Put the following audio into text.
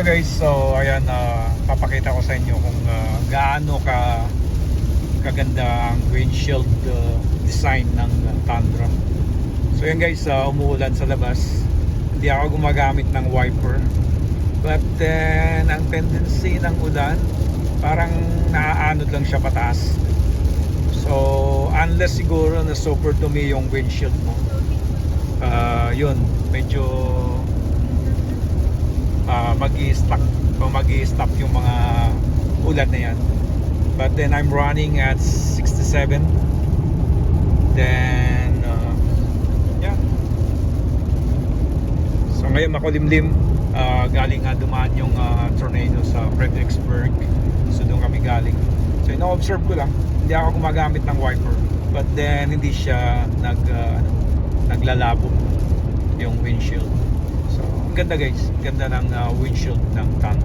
guys, so ayan, papakita ko sa inyo kung gaano kaganda ang windshield design ng Tundra. So yan guys, umuulan sa labas. Hindi ako gumagamit ng wiper. But then, ang tendency ng ulan, parang naaanod lang siya pataas. So, unless siguro na super dumi yung windshield mo, yun, medyo mag-i-stop yung mga ulan na yan. But then I'm running at 67. Then yeah. So ngayon makulimlim, galing nga dumaan yung tornado sa Fredericksburg. So doon kami galing. So ino-observe ko lang, hindi ako gumagamit ng wiper. But then hindi siya naglalabo yung windshield. So ang ganda guys, ganda ng windshield ng Tundra.